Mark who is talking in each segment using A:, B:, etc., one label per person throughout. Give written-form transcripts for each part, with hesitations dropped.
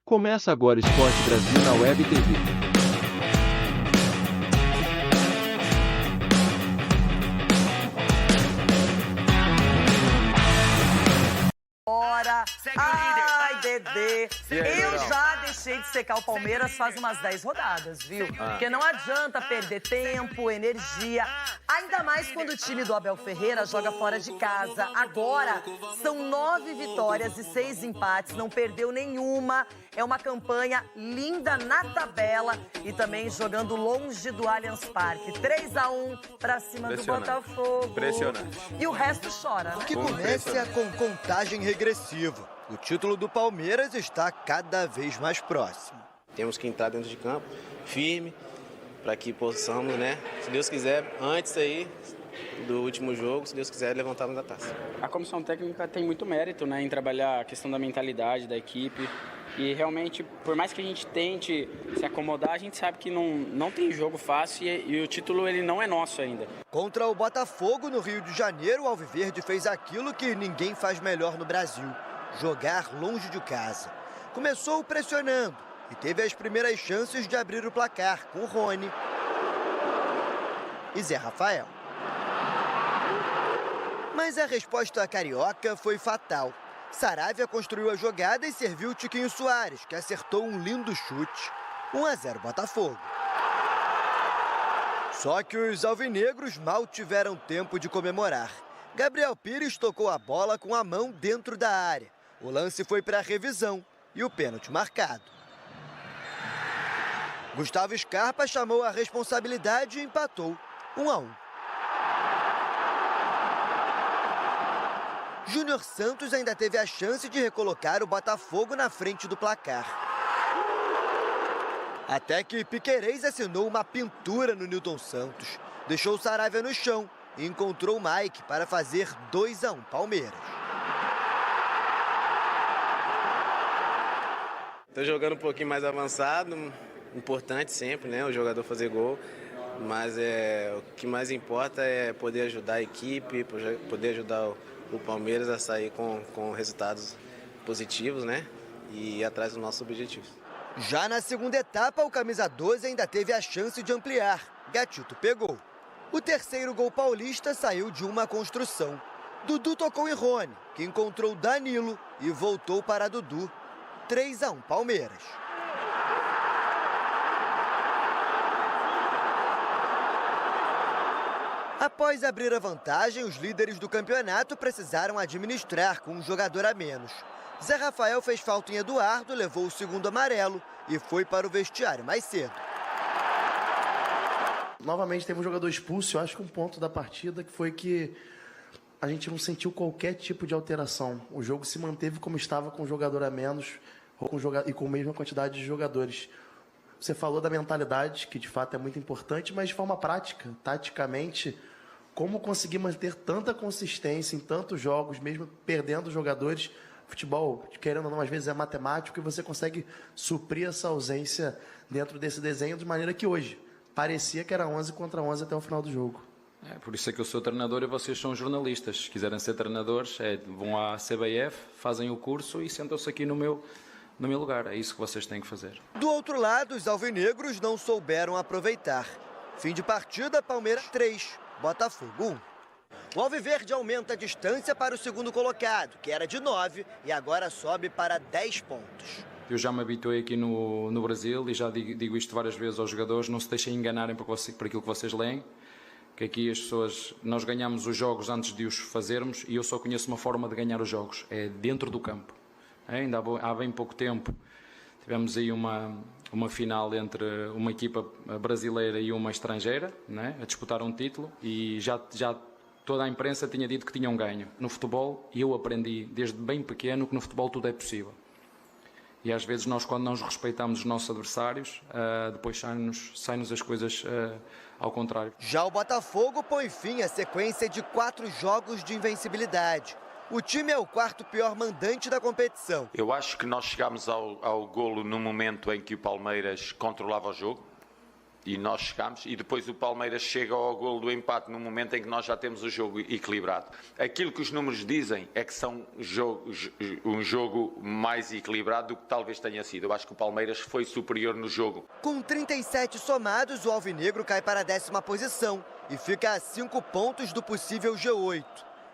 A: Começa agora Esporte Brasil na Web TV.
B: Ai, Dedê, eu já deixei de secar o Palmeiras faz umas 10 rodadas, viu? Porque não adianta perder tempo, energia, ainda mais quando o time do Abel Ferreira joga fora de casa. Agora, são 9 vitórias e 6 empates, não perdeu nenhuma. É uma campanha linda na tabela e também jogando longe do Allianz Parque. 3-1 pra cima do Botafogo.
C: Impressionante.
B: E o resto chora, né?
D: Que começa com contagem regressiva. O título do Palmeiras está cada vez mais próximo.
C: Temos que entrar dentro de campo, firme, para que possamos, né, se Deus quiser, antes aí do último jogo, se Deus quiser, levantarmos a taça.
E: A comissão técnica tem muito mérito, né, em trabalhar a questão da mentalidade da equipe. E realmente, por mais que a gente tente se acomodar, a gente sabe que não tem jogo fácil e o título ele não é nosso ainda.
D: Contra o Botafogo, no Rio de Janeiro, o Alviverde fez aquilo que ninguém faz melhor no Brasil: jogar longe de casa. Começou pressionando e teve as primeiras chances de abrir o placar com Rony e Zé Rafael. Mas a resposta carioca foi fatal. Saravia construiu a jogada e serviu Tiquinho Soares, que acertou um lindo chute. 1-0 Botafogo. Só que os alvinegros mal tiveram tempo de comemorar. Gabriel Pires tocou a bola com a mão dentro da área. O lance foi para a revisão e o pênalti marcado. Gustavo Scarpa chamou a responsabilidade e empatou 1-1. Júnior Santos ainda teve a chance de recolocar o Botafogo na frente do placar. Até que Piquerez assinou uma pintura no Nilton Santos. Deixou o Saravia no chão e encontrou o Mike para fazer 2-1 Palmeiras.
C: Estou jogando um pouquinho mais avançado, importante sempre, né, o jogador fazer gol. Mas o que mais importa é poder ajudar a equipe, poder ajudar o Palmeiras a sair com resultados positivos, né? E ir atrás dos nossos objetivos.
D: Já na segunda etapa, o camisa 12 ainda teve a chance de ampliar. Gatito pegou. O terceiro gol paulista saiu de uma construção. Dudu tocou em Rony, que encontrou Danilo e voltou para Dudu. 3-1 Palmeiras. Após abrir a vantagem, os líderes do campeonato precisaram administrar com um jogador a menos. Zé Rafael fez falta em Eduardo, levou o segundo amarelo e foi para o vestiário mais cedo.
F: Novamente teve um jogador expulso. Eu acho que um ponto da partida que foi que a gente não sentiu qualquer tipo de alteração. O jogo se manteve como estava, com um jogador a menos e com a mesma quantidade de jogadores. Você falou da mentalidade, que de fato é muito importante, mas de forma prática, taticamente, como conseguir manter tanta consistência em tantos jogos, mesmo perdendo jogadores? Futebol, querendo ou não, às vezes é matemático e você consegue suprir essa ausência dentro desse desenho de maneira que hoje parecia que era 11 contra 11 até o final do jogo.
G: É por isso é que eu sou treinador e vocês são jornalistas. Se quiserem ser treinadores, vão à CBF, fazem o curso e sentam-se aqui no meu lugar. É isso que vocês têm que fazer.
D: Do outro lado, os alvinegros não souberam aproveitar. Fim de partida, Palmeiras 3, Botafogo 1. O Alviverde aumenta a distância para o segundo colocado, que era de 9 e agora sobe para 10 pontos.
G: Eu já me habituei aqui no Brasil e já digo isto várias vezes aos jogadores: não se deixem enganarem por aquilo que vocês leem, que aqui as pessoas, nós ganhamos os jogos antes de os fazermos e eu só conheço uma forma de ganhar os jogos, é dentro do campo. Ainda há bem pouco tempo tivemos aí uma final entre uma equipa brasileira e uma estrangeira, né, a disputar um título, e já toda a imprensa tinha dito que tinham ganho. No futebol, eu aprendi desde bem pequeno que no futebol tudo é possível. E às vezes nós, quando não respeitamos os nossos adversários, depois saem-nos as coisas ao contrário.
D: Já o Botafogo põe fim à sequência de 4 jogos de invencibilidade. O time é o quarto pior mandante da competição.
H: Eu acho que nós chegámos ao golo no momento em que o Palmeiras controlava o jogo. e nós chegamos, e depois o Palmeiras chega ao golo do empate no momento em que nós já temos o jogo equilibrado. Aquilo que os números dizem é que são um jogo mais equilibrado do que talvez tenha sido. Eu acho que o Palmeiras foi superior no jogo.
D: Com 37 somados, o alvinegro cai para a 10ª posição e fica a 5 pontos do possível G8,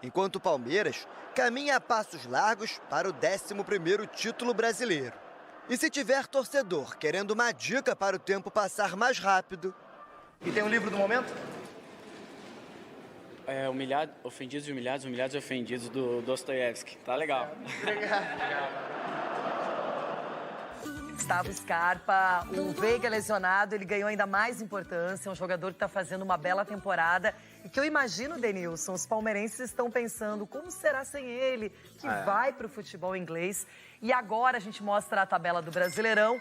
D: enquanto o Palmeiras caminha a passos largos para o 11º título brasileiro. E se tiver torcedor querendo uma dica para o tempo passar mais rápido...
F: E tem um livro do momento?
E: Ofendidos e Humilhados, Humilhados e Ofendidos, do Dostoiévski. Tá legal.
B: Gustavo Scarpa, o Veiga lesionado, ele ganhou ainda mais importância, é um jogador que está fazendo uma bela temporada e que eu imagino, Denilson, os palmeirenses estão pensando como será sem ele, que vai para o futebol inglês. E agora a gente mostra a tabela do Brasileirão.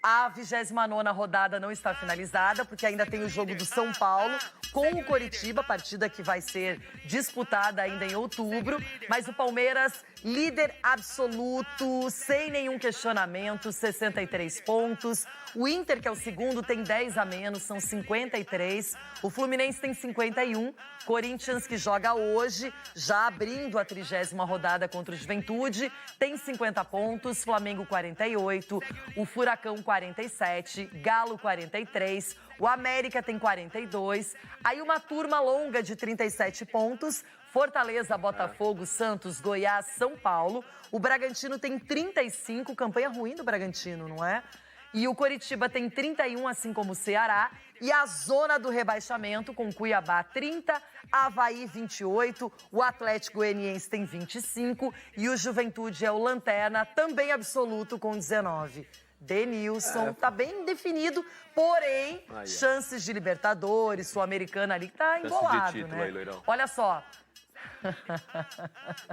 B: A 29ª rodada não está finalizada, porque ainda tem o jogo do São Paulo com o Coritiba, partida que vai ser disputada ainda em outubro. Mas o Palmeiras, líder absoluto, sem nenhum questionamento, 63 pontos. O Inter, que é o segundo, tem 10 a menos, são 53. O Fluminense tem 51. Corinthians, que joga hoje, já abrindo a 30ª rodada contra o Juventude, tem 50 pontos. Flamengo, 48. O Furacão, 47. Galo, 43. O América tem 42. Aí uma turma longa de 37 pontos. Fortaleza, Botafogo, Santos, Goiás, São Paulo. O Bragantino tem 35. Campanha ruim do Bragantino, não é? E o Coritiba tem 31, assim como o Ceará. E a zona do rebaixamento, com Cuiabá 30, Avaí 28, o Atlético Goianiense tem 25 e o Juventude é o lanterna, também absoluto, com 19. Denilson, tá bem definido, porém, chances de Libertadores, Sul-Americana ali, tá embolado,
A: título,
B: né?
A: aí, Loirão.
B: Olha só.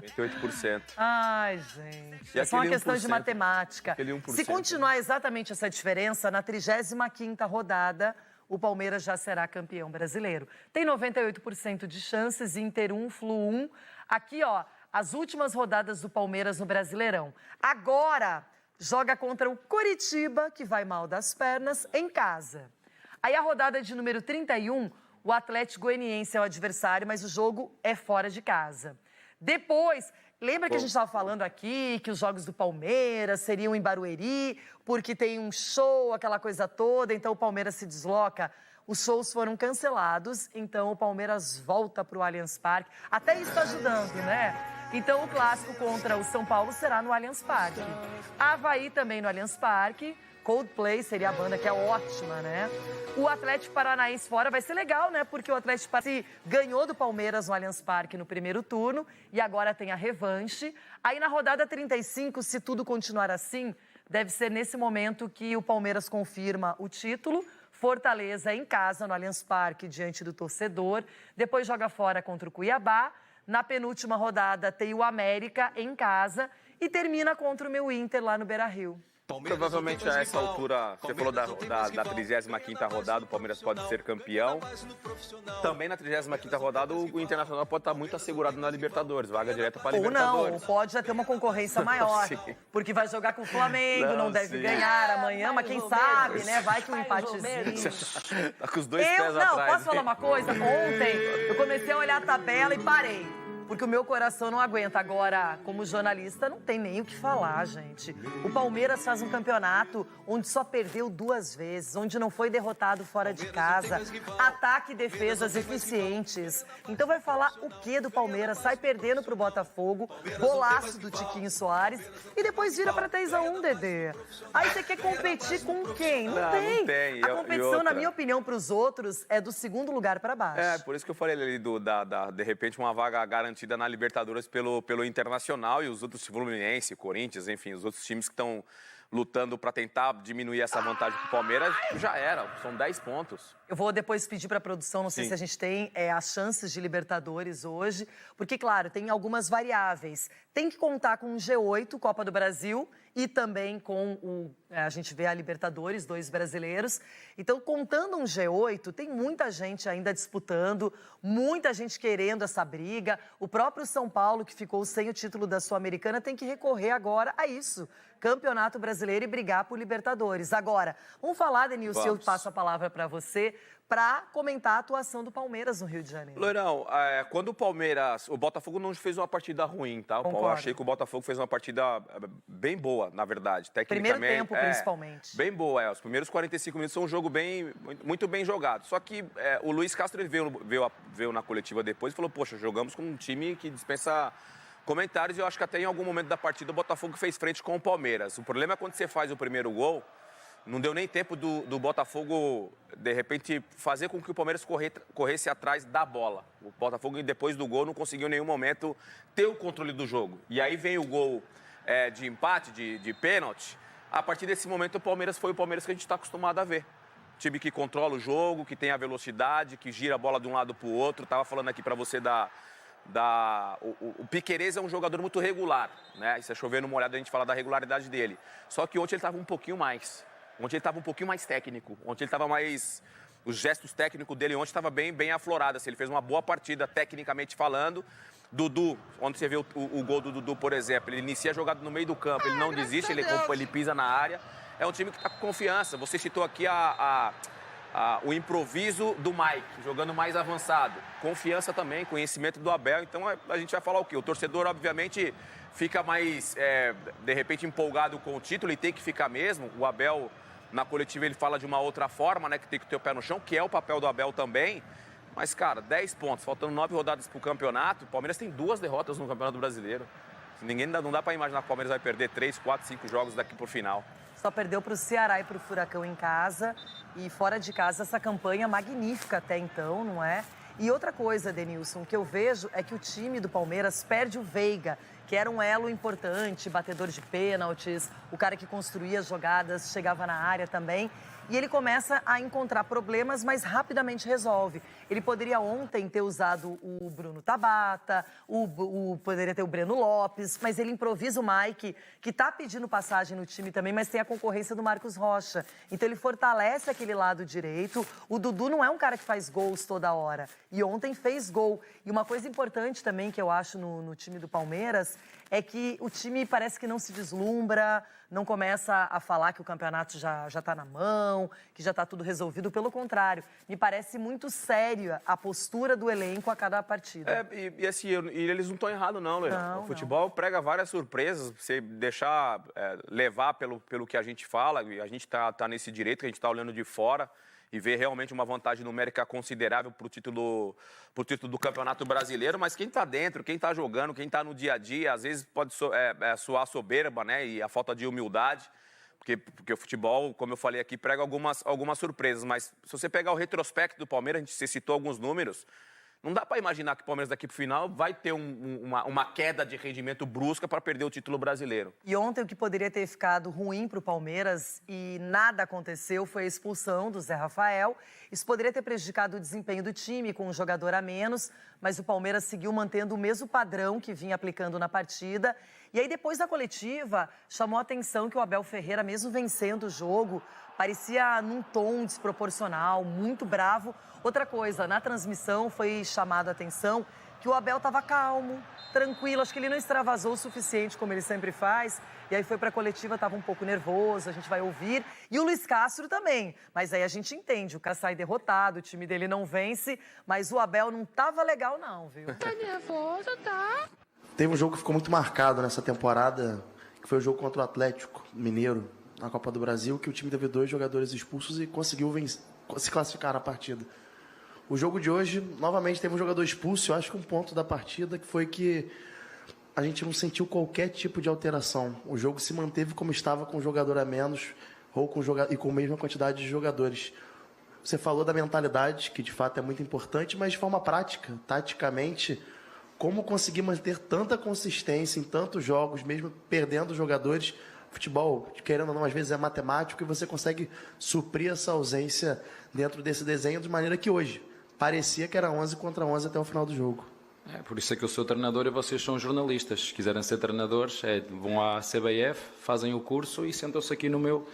A: 28%.
B: Ai, gente.
A: E
B: É só uma
A: aquele
B: questão de
A: 1%?
B: matemática.
A: Aquele 1%,
B: Se continuar exatamente essa diferença, na 35ª rodada, o Palmeiras já será campeão brasileiro. Tem 98% de chances, Inter 1, Flu 1. Aqui, ó, as últimas rodadas do Palmeiras no Brasileirão. Agora, joga contra o Coritiba, que vai mal das pernas, em casa. Aí a rodada de número 31, o Atlético Goianiense é o adversário, mas o jogo é fora de casa. Depois, lembra que a gente estava falando aqui que os jogos do Palmeiras seriam em Barueri, porque tem um show, aquela coisa toda, então o Palmeiras se desloca. Os shows foram cancelados, então o Palmeiras volta para o Allianz Parque. Até isso está ajudando, né? Então o clássico contra o São Paulo será no Allianz Parque. Avaí também no Allianz Parque. Coldplay seria a banda, que é ótima, né? O Atlético Paranaense fora vai ser legal, né? Porque o Atlético Paranaense ganhou do Palmeiras no Allianz Parque no primeiro turno e agora tem a revanche. Aí na rodada 35, se tudo continuar assim, deve ser nesse momento que o Palmeiras confirma o título. Fortaleza em casa no Allianz Parque diante do torcedor. Depois joga fora contra o Cuiabá. Na penúltima rodada tem o América em casa e termina contra o meu Inter lá no Beira-Rio.
A: Provavelmente a essa altura, você falou da 35ª rodada, o Palmeiras pode ser campeão. Também na 35ª rodada, o Internacional pode estar muito assegurado na Libertadores, vaga direta para a Libertadores.
B: Ou não, pode já ter uma concorrência maior, porque vai jogar com o Flamengo, não deve ganhar amanhã, mas quem sabe, né? Vai que um empatezinho.
A: Tá com os dois pés atrás.
B: Posso falar uma coisa? Ontem eu comecei a olhar a tabela e parei. Porque o meu coração não aguenta. Agora, como jornalista, não tem nem o que falar, gente. O Palmeiras faz um campeonato onde só perdeu 2 vezes, onde não foi derrotado fora de casa. Ataque e defesas eficientes. Então vai falar o quê do Palmeiras? Sai perdendo pro Botafogo, golaço do Tiquinho Soares e depois vira pra 3-1, Dedê. Aí você quer competir com quem? Não tem.
A: Não tem.
B: A competição, na minha opinião, pros outros, é do 2º lugar pra baixo.
A: É, por isso que eu falei ali de repente, uma vaga garantida na Libertadores pelo Internacional e os outros, Fluminense, Corinthians, enfim, os outros times que estão lutando para tentar diminuir essa vantagem pro Palmeiras, já era, são 10 pontos.
B: Eu vou depois pedir para a produção, não sei se a gente tem as chances de Libertadores hoje, porque, claro, tem algumas variáveis. Tem que contar com um G8, Copa do Brasil, e também com a gente vê a Libertadores, 2 brasileiros. Então, contando um G8, tem muita gente ainda disputando, muita gente querendo essa briga. O próprio São Paulo, que ficou sem o título da Sul-Americana, tem que recorrer agora a isso. Campeonato Brasileiro e brigar por Libertadores. Agora, vamos falar, Denilson, eu passo a palavra para você, para comentar a atuação do Palmeiras no Rio de Janeiro.
A: Loirão, quando o Botafogo não fez uma partida ruim, tá? Eu achei que o Botafogo fez uma partida bem boa, na verdade. Tecnicamente,
B: primeiro tempo, principalmente.
A: Bem boa, Os primeiros 45 minutos são um jogo muito bem jogado. Só que o Luiz Castro ele veio na coletiva depois e falou, poxa, jogamos com um time que dispensa comentários, e eu acho que até em algum momento da partida o Botafogo fez frente com o Palmeiras. O problema é quando você faz o primeiro gol, não deu nem tempo do Botafogo, de repente, fazer com que o Palmeiras corresse atrás da bola. O Botafogo, depois do gol, não conseguiu em nenhum momento ter o controle do jogo. E aí vem o gol de empate, de pênalti. A partir desse momento, o Palmeiras foi o Palmeiras que a gente está acostumado a ver. Time que controla o jogo, que tem a velocidade, que gira a bola de um lado para o outro. Estava falando aqui para você o Piquerez é um jogador muito regular, né? E se é chover numa olhada, a gente fala da regularidade dele. Só que ontem ele estava um pouquinho mais. Ontem ele estava um pouquinho mais técnico. Ontem ele estava mais... Os gestos técnicos dele ontem estavam bem aflorados. Assim, ele fez uma boa partida, tecnicamente falando. Dudu, onde você vê o gol do Dudu, por exemplo, ele inicia a jogada no meio do campo, ele não desiste, ele pisa na área. É um time que está com confiança. Você citou aqui o improviso do Mike, jogando mais avançado. Confiança também, conhecimento do Abel. Então a gente vai falar o quê? O torcedor, obviamente, fica mais, de repente, empolgado com o título e tem que ficar mesmo. O Abel, na coletiva, ele fala de uma outra forma, né? Que tem que ter o pé no chão, que é o papel do Abel também. Mas, cara, 10 pontos, faltando 9 rodadas para o campeonato. O Palmeiras tem 2 derrotas no Campeonato Brasileiro. Não dá para imaginar que o Palmeiras vai perder 3, 4, 5 jogos daqui para o final.
B: Só perdeu para o Ceará e para o Furacão em casa. E fora de casa, essa campanha magnífica até então, não é? E outra coisa, Denilson, o que eu vejo é que o time do Palmeiras perde o Veiga, que era um elo importante, batedor de pênaltis, o cara que construía as jogadas, chegava na área também. E ele começa a encontrar problemas, mas rapidamente resolve. Ele poderia ontem ter usado o Bruno Tabata, poderia ter o Breno Lopes, mas ele improvisa o Mike, que está pedindo passagem no time também, mas tem a concorrência do Marcos Rocha. Então ele fortalece aquele lado direito. O Dudu não é um cara que faz gols toda hora. E ontem fez gol. E uma coisa importante também que eu acho no time do Palmeiras é que o time parece que não se deslumbra, não começa a falar que o campeonato já está na mão, que já está tudo resolvido. Pelo contrário, me parece muito séria a postura do elenco a cada partida.
A: E eles não estão errados, não, Leandro. O futebol prega várias surpresas. Você deixar levar pelo que a gente fala, e a gente tá nesse direito, que a gente está olhando de fora, e ver realmente uma vantagem numérica considerável para o título do Campeonato Brasileiro, mas quem está dentro, quem está jogando, quem está no dia a dia, às vezes pode soar soberba, né? E a falta de humildade, porque o futebol, como eu falei aqui, prega algumas surpresas, mas se você pegar o retrospecto do Palmeiras, você citou alguns números, não dá para imaginar que o Palmeiras daqui para o final vai ter uma queda de rendimento brusca para perder o título brasileiro.
B: E ontem o que poderia ter ficado ruim para o Palmeiras e nada aconteceu foi a expulsão do Zé Rafael. Isso poderia ter prejudicado o desempenho do time com um jogador a menos, mas o Palmeiras seguiu mantendo o mesmo padrão que vinha aplicando na partida. E aí depois da coletiva chamou a atenção que o Abel Ferreira, mesmo vencendo o jogo, parecia num tom desproporcional, muito bravo. Outra coisa, na transmissão foi chamado a atenção que o Abel estava calmo, tranquilo, acho que ele não extravasou o suficiente, como ele sempre faz. E aí foi para a coletiva, estava um pouco nervoso, a gente vai ouvir. E o Luiz Castro também, mas aí a gente entende, o cara sai derrotado, o time dele não vence, mas o Abel não estava legal não, viu?
I: Tá nervoso, tá?
F: Teve um jogo que ficou muito marcado nessa temporada, que foi o jogo contra o Atlético Mineiro, na Copa do Brasil, que o time teve 2 jogadores expulsos e conseguiu se classificar na partida. O jogo de hoje, novamente, teve um jogador expulso. Eu acho que um ponto da partida que foi que a gente não sentiu qualquer tipo de alteração. O jogo se manteve como estava, com um jogador a menos e com a mesma quantidade de jogadores. Você falou da mentalidade, que de fato é muito importante, mas de forma prática, taticamente, como conseguir manter tanta consistência em tantos jogos, mesmo perdendo jogadores. Futebol, querendo ou não, às vezes é matemático e você consegue suprir essa ausência dentro desse desenho de maneira que hoje parecia que era 11 contra 11 até o final do jogo.
G: Por isso é que eu sou treinador e vocês são jornalistas. Se quiserem ser treinadores, vão à CBF, fazem o curso e sentam-se aqui no meu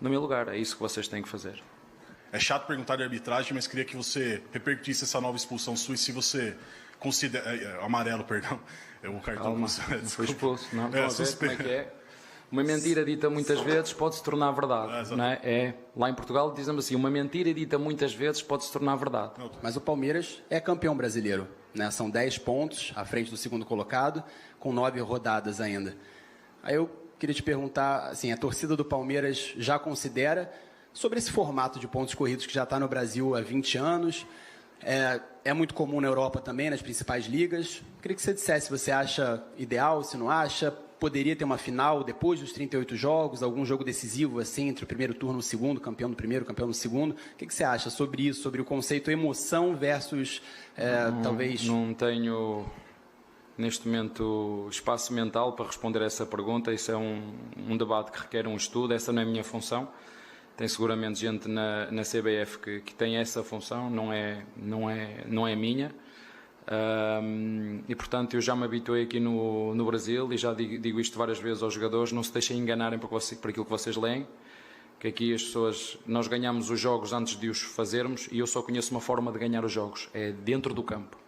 G: lugar. É isso que vocês têm que fazer.
J: É chato perguntar de arbitragem, mas queria que você repercutisse essa nova expulsão sua e se você considera... amarelo, perdão. O cartão...
G: Calma, não foi expulso. Não, como é que é? Uma mentira dita muitas vezes pode se tornar verdade. Não é? Lá em Portugal dizemos assim, uma mentira dita muitas vezes pode se tornar verdade.
K: Mas o Palmeiras é campeão brasileiro. Né? São 10 pontos à frente do segundo colocado, com 9 rodadas ainda. Aí eu queria te perguntar, assim, a torcida do Palmeiras já considera, sobre esse formato de pontos corridos que já está no Brasil há 20 anos, é muito comum na Europa também, nas principais ligas. Queria que você dissesse se você acha ideal, se não acha, poderia ter uma final depois dos 38 jogos, algum jogo decisivo assim, entre o primeiro turno e o segundo, campeão no primeiro, campeão no segundo. O que você acha sobre isso, sobre o conceito emoção versus talvez...
G: Não tenho, neste momento, espaço mental para responder a essa pergunta. Isso é um debate que requer um estudo, essa não é a minha função. Tem seguramente gente na CBF que tem essa função, não é minha. E portanto eu já me habituei aqui no Brasil e já digo isto várias vezes aos jogadores: não se deixem enganarem por aquilo que vocês leem, que aqui as pessoas, nós ganhamos os jogos antes de os fazermos e eu só conheço uma forma de ganhar os jogos, é dentro do campo.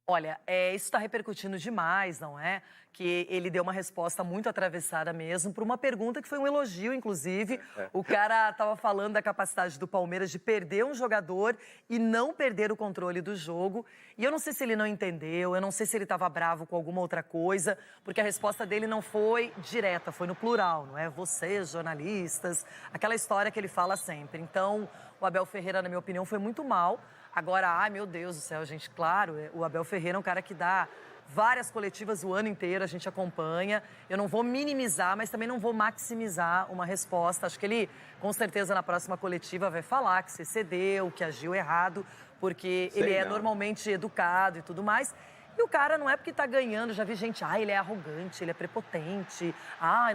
B: Olha, isso está repercutindo demais, não é? Que ele deu uma resposta muito atravessada mesmo para uma pergunta que foi um elogio, inclusive. O cara estava falando da capacidade do Palmeiras de perder um jogador e não perder o controle do jogo. E eu não sei se ele não entendeu, eu não sei se ele estava bravo com alguma outra coisa, porque a resposta dele não foi direta, foi no plural, não é? Vocês, jornalistas, aquela história que ele fala sempre. Então, o Abel Ferreira, na minha opinião, foi muito mal. Agora, ai meu Deus do céu, gente, claro, o Abel Ferreira é um cara que dá várias coletivas o ano inteiro, a gente acompanha. Eu não vou minimizar, mas também não vou maximizar uma resposta. Acho que ele, com certeza, na próxima coletiva vai falar que se cedeu, que agiu errado, porque ele é normalmente educado e tudo mais. E o cara não é porque tá ganhando, já vi gente, ele é arrogante, ele é prepotente,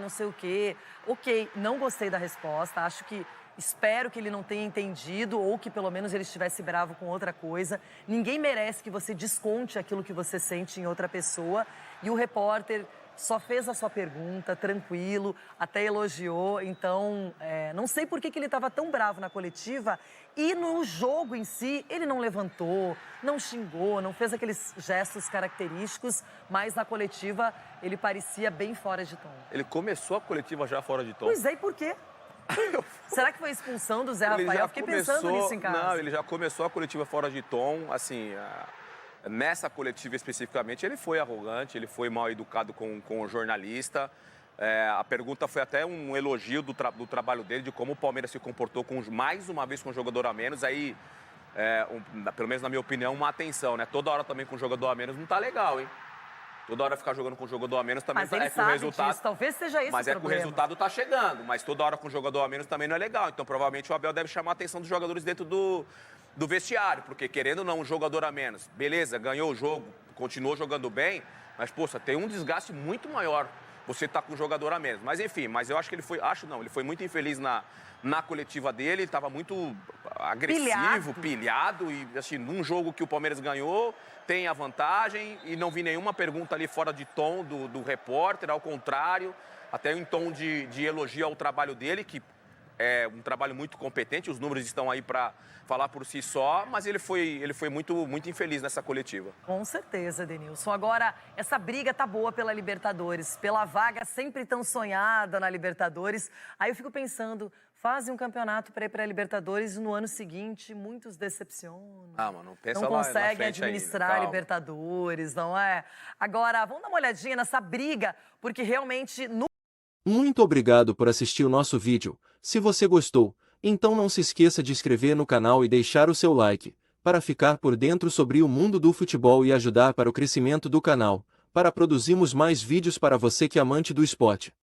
B: não sei o quê. Ok, não gostei da resposta, acho que... Espero que ele não tenha entendido ou que pelo menos ele estivesse bravo com outra coisa. Ninguém merece que você desconte aquilo que você sente em outra pessoa. E o repórter só fez a sua pergunta, tranquilo, até elogiou. Então, não sei por que ele estava tão bravo na coletiva. E no jogo em si, ele não levantou, não xingou, não fez aqueles gestos característicos. Mas na coletiva, ele parecia bem fora de tom.
A: Ele começou a coletiva já fora de tom.
B: Pois é, e por quê? Será que foi a expulsão do Zé Rafael? Eu fiquei pensando nisso em casa.
A: Não, ele já começou a coletiva fora de tom. Assim, nessa coletiva especificamente, ele foi arrogante, ele foi mal educado com o jornalista. A pergunta foi até um elogio do trabalho dele, de como o Palmeiras se comportou mais uma vez com um jogador a menos. Aí, pelo menos na minha opinião, uma atenção, né? Toda hora também com um jogador a menos não tá legal, hein? Toda hora ficar jogando com o jogador a menos também
B: mas
A: que o resultado.
B: Disso. Talvez seja esse
A: mas
B: o problema.
A: Que o resultado tá chegando. Mas toda hora com o jogador a menos também não é legal. Então, provavelmente, o Abel deve chamar a atenção dos jogadores dentro do vestiário. Porque, querendo ou não, um jogador a menos. Beleza, ganhou o jogo, continuou jogando bem. Mas, poxa, tem um desgaste muito maior você tá com um jogador a menos. Mas, enfim, ele foi muito infeliz na coletiva dele. Ele estava muito agressivo, pilhado. E, assim, num jogo que o Palmeiras ganhou, tem a vantagem. E não vi nenhuma pergunta ali fora de tom do repórter. Ao contrário, até em tom de elogio ao trabalho dele, que é um trabalho muito competente. Os números estão aí para falar por si só. Mas ele foi muito, muito infeliz nessa coletiva.
B: Com certeza, Denilson. Agora, essa briga tá boa pela Libertadores. Pela vaga sempre tão sonhada na Libertadores. Aí eu fico pensando... Fazem um campeonato para ir para a Libertadores e no ano seguinte muitos decepcionam.
A: Mano, pensa
B: não
A: lá
B: conseguem administrar a Libertadores, não é? Agora, vamos dar uma olhadinha nessa briga, porque realmente...
L: Muito obrigado por assistir o nosso vídeo. Se você gostou, então não se esqueça de inscrever no canal e deixar o seu like, para ficar por dentro sobre o mundo do futebol e ajudar para o crescimento do canal, para produzirmos mais vídeos para você que é amante do esporte.